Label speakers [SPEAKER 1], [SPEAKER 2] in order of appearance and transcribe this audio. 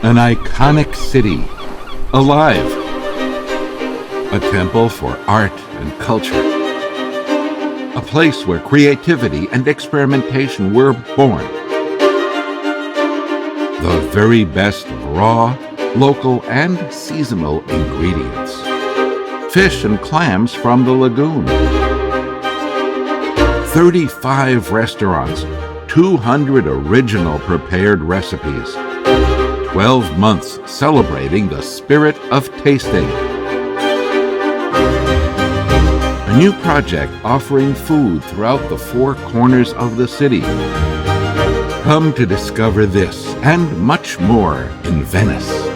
[SPEAKER 1] An iconic city, alive. A temple for art and culture. A place where creativity and experimentation were born. The very best of raw, local, and seasonal ingredients. Fish and clams from the lagoon. 35 restaurants, 200 original prepared recipes. 12 months celebrating the spirit of tasting. A new project offering food throughout the four corners of the city. Come to discover this and much more in Venice.